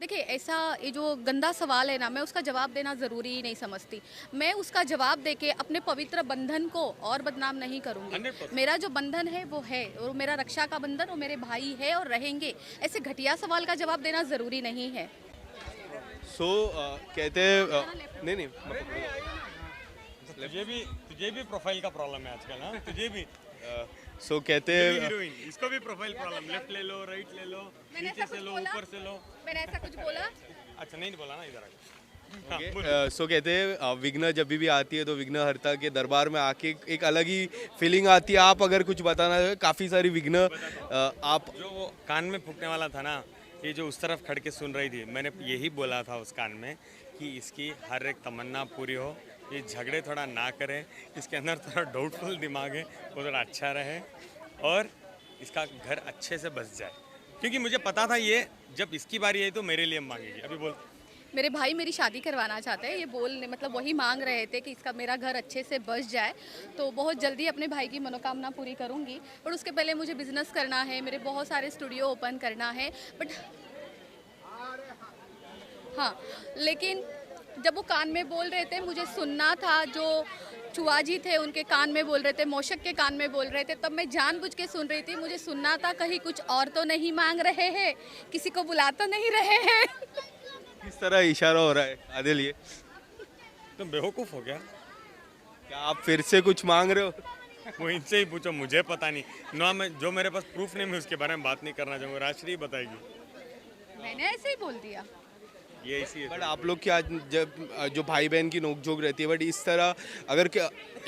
देखिए, ऐसा ये जो गंदा सवाल है ना, मैं उसका जवाब देना ज़रूरी ही नहीं समझती। मैं उसका जवाब देके अपने पवित्र बंधन को और बदनाम नहीं करूँगी। 100%। मेरा जो बंधन है वो है, और मेरा रक्षा का बंधन, वो मेरे भाई है और रहेंगे। ऐसे घटिया सवाल का जवाब देना ज़रूरी नहीं है। कहते हैं यहाँ लेफ्ट नहीं नहीं तुझे भी प्रोफाइल का प्रॉब्लम है आजकल। हाँ, तुझे भी कहते तुझे भी हैं हीरोइन, इसको भी प्रोफाइल प्रॉब्लम। लेफ्ट ले लो, राइट ले लो, मैंने नीचे ऐसा से कुछ लो, बोला? ऊपर से लो। मैंने ऐसा कुछ बोला? अच्छा, नहीं बोला ना, इधर आके। हाँ, ओके, बोल। कहते हैं विघ्न जब भी आती है तो विघ्नहर्ता के दरबार में आके एक अलग ही फीलिंग आती है। आप अगर कुछ बताना चाहें, काफ़ी सारी विघ्न आप जो वो कान में फूकने वाला था ना, ये जो उस तरफ खड़ के सुन रही थी, मैंने यही बोला था उस कान में कि इसकी हर एक तमन्ना पूरी हो, ये झगड़े थोड़ा ना करे, इसके अंदर थोड़ा डाउटफुल दिमाग है, वो थोड़ा अच्छा रहे और इसका घर अच्छे से बस जाए। क्योंकि मुझे पता था ये जब इसकी बारी आई तो मेरे लिए मांगेगी। अभी बोल। मेरे भाई मेरी शादी करवाना चाहते हैं, ये बोल मतलब वही मांग रहे थे कि इसका मेरा घर अच्छे से बस जाए। तो बहुत जल्दी अपने भाई की मनोकामना पूरी करूंगी, पर उसके पहले मुझे बिजनेस करना है, मेरे बहुत सारे स्टूडियो ओपन करना है। बट हाँ, लेकिन जब वो कान में बोल रहे थे, मुझे सुनना था। जो चुआजी थे उनके कान में बोल रहे थे, मौशक के कान में बोल रहे थे, तब मैं जानबूझ के सुन रही थी। मुझे सुनना था कहीं कुछ और तो नहीं मांग रहे हैं, किसी को बुला तो नहीं रहे हैं। किस तरह इशारा हो रहा है आदिल? ये तुम बेवकूफ़ हो गया। क्या आप फिर से कुछ मांग रहे हो? वो इनसे ही पूछो, मुझे पता नहीं ना। मैं जो मेरे पास प्रूफ नहीं, मैं उसके बारे में बात नहीं करना चाहूँगा। राजश्री बताएगी। मैंने ऐसे ही बोल दिया। ये इसी बट आप लोग की आज जब जो भाई बहन की नोकझोंक रहती है, बट इस तरह अगर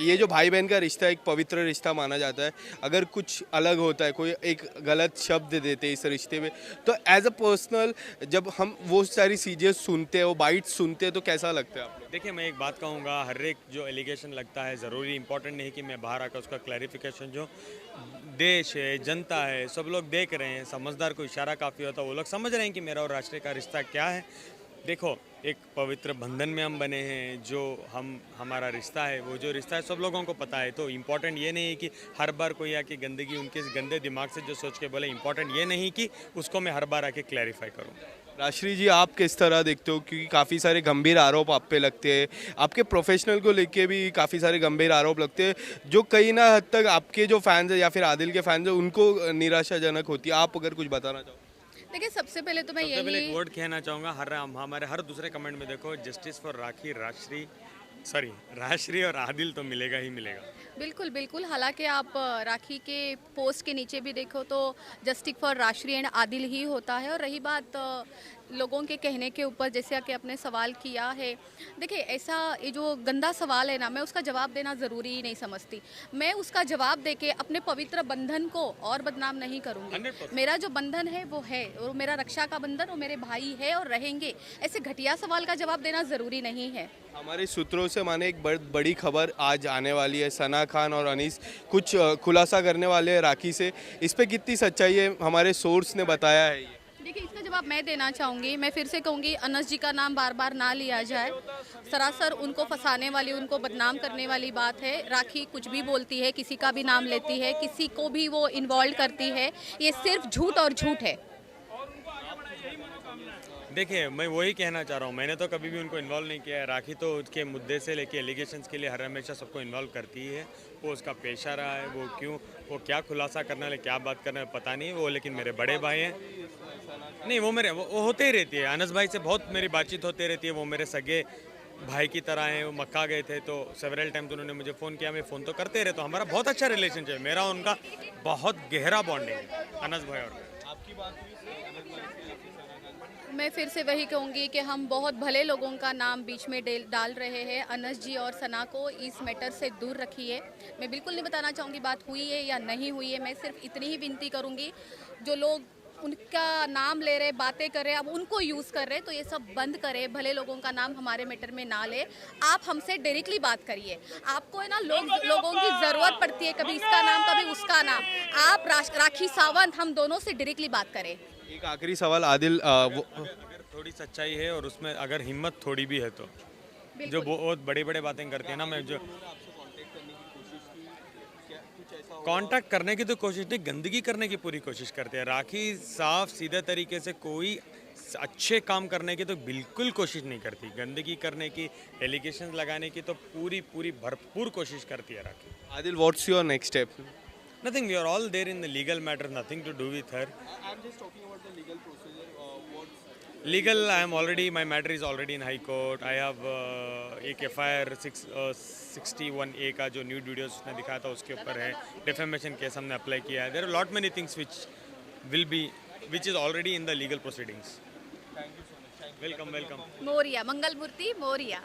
ये जो भाई बहन का रिश्ता एक पवित्र रिश्ता माना जाता है, अगर कुछ अलग होता है, कोई एक गलत शब्द देते हैं इस रिश्ते में, तो एज अ पर्सनल जब हम वो सारी चीज़ें सुनते हैं, वो बाइट्स सुनते हैं, तो कैसा लगता है आप लोग? देखिए, मैं एक बात कहूँगा, हर एक जो एलिगेशन लगता है ज़रूरी इंपॉर्टेंट नहीं कि मैं बाहर आकर उसका क्लैरिफिकेशन, जो देश है, जनता है, सब लोग देख रहे हैं। समझदार को इशारा काफ़ी होता है, वो लोग समझ रहे हैं कि मेरा और राष्ट्र का रिश्ता क्या है। देखो, एक पवित्र बंधन में हम बने हैं। जो हमारा रिश्ता है, वो जो रिश्ता है सब लोगों को पता है। तो इम्पोर्टेंट ये नहीं है कि हर बार कोई आके गंदगी उनके गंदे दिमाग से जो सोच के बोले, इम्पोर्टेंट ये नहीं कि उसको मैं हर बार आके क्लैरिफाई करूँ। राजश्री जी, आप किस तरह देखते हो? क्योंकि काफ़ी सारे गंभीर आरोप आप पे लगते हैं, आपके प्रोफेशनल को लेके भी काफ़ी सारे गंभीर आरोप लगते हैं, जो कहीं ना हद तक आपके जो फैंस हैं या फिर आदिल के फैंस हैं उनको निराशाजनक होती है। आप अगर कुछ बताना चाहो? देखिए, सबसे पहले तो मैं सबसे पहले एक यही वर्ड कहना चाहूँगा, हमारे हर दूसरे कमेंट में देखो, जस्टिस फॉर राखी, राजश्री और आदिल तो मिलेगा ही मिलेगा। बिल्कुल, बिल्कुल। हालाँकि आप राखी के पोस्ट के नीचे भी देखो तो जस्टिस फॉर राशि एंड आदिल ही होता है। और रही बात लोगों के कहने के ऊपर, जैसे कि आपने सवाल किया है, देखिए, ऐसा ये जो गंदा सवाल है ना, मैं उसका जवाब देना ज़रूरी ही नहीं समझती। मैं उसका जवाब देके अपने पवित्र बंधन को और बदनाम नहीं करूँगी। 100%। मेरा जो बंधन है वो है, और मेरा रक्षा का बंधन, वो मेरे भाई है और रहेंगे। ऐसे घटिया सवाल का जवाब देना ज़रूरी नहीं है। हमारे सूत्रों से माने एक बड़ी खबर आज आने वाली है। सना खान और अनीस कुछ खुलासा करने वाले हैं राखी से। इस पे कितनी सच्चाई है, हमारे सोर्स ने बताया है ये? देखिए, इसका जवाब मैं देना चाहूँगी। मैं फिर से कहूँगी, अनस जी का नाम बार बार ना लिया जाए। सरासर उनको फंसाने वाली, उनको बदनाम करने वाली बात है। राखी कुछ भी बोलती है, किसी का भी नाम लेती है, किसी को भी वो इन्वॉल्व करती है। ये सिर्फ झूठ और झूठ है। देखिए, मैं वही कहना चाह रहा हूँ, मैंने तो कभी भी उनको इन्वॉल्व नहीं किया है। राखी तो उसके मुद्दे से लेके एलिगेशंस के लिए हर हमेशा सबको इन्वॉल्व करती है। वो उसका पेशा रहा है। वो क्या खुलासा करना है, क्या बात करना है, पता नहीं वो, लेकिन मेरे बड़े भाई हैं। नहीं, वो होते ही रहती है। अनस भाई से बहुत मेरी बातचीत होती रहती है। वो मेरे सगे भाई की तरह हैं। वो मक्का गए थे तो सेवरल टाइम तो उन्होंने मुझे फ़ोन किया, मैं फ़ोन तो करते रहे। तो हमारा बहुत अच्छा रिलेशनशिप है, मेरा उनका बहुत गहरा बॉन्डिंग है, अनस भाई और मैं फिर से वही कहूँगी कि हम बहुत भले लोगों का नाम बीच में डाल रहे हैं। अनस जी और सना को इस मैटर से दूर रखिए। मैं बिल्कुल नहीं बताना चाहूँगी बात हुई है या नहीं हुई है। मैं सिर्फ इतनी ही विनती करूँगी, जो लोग उनका नाम ले रहे, बातें कर रहे, अब उनको यूज़ कर रहे, तो ये सब बंद करें। भले लोगों का नाम हमारे मैटर में ना ले। आप हमसे डायरेक्टली बात करिए। आपको है ना, लोगों की ज़रूरत पड़ती है, कभी इसका नाम कभी उसका नाम। आप राखी सावंत, हम दोनों से डायरेक्टली बात करें। एक आखिरी सवाल आदिल, अगर थोड़ी सच्चाई है और उसमें अगर हिम्मत थोड़ी भी है तो, जो बिल्कुल। बहुत बड़ी बड़ी बातें करती है ना, मैं जो कांटेक्ट करने की तो कोशिश नहीं, गंदगी करने की पूरी कोशिश करते हैं। राखी साफ सीधे तरीके से कोई अच्छे काम करने की तो बिल्कुल कोशिश नहीं करती, गंदगी करने की, एलिगेशंस लगाने की तो पूरी पूरी भरपूर कोशिश करती है राखी। Adil, what's your next step? Nothing, we are all there in the legal matter, nothing to do with her. I'm just talking about the legal procedure. Legal, I am already, my matter is already in High Court. I have एक FIR 61A का जो nude videos उसने दिखाया था उसके ऊपर है, defamation case हमने अप्लाई किया है. There are lot many things which is already in the legal proceedings. Thank you so much. Welcome, welcome. Moriya, Mangal Murthy Moriya.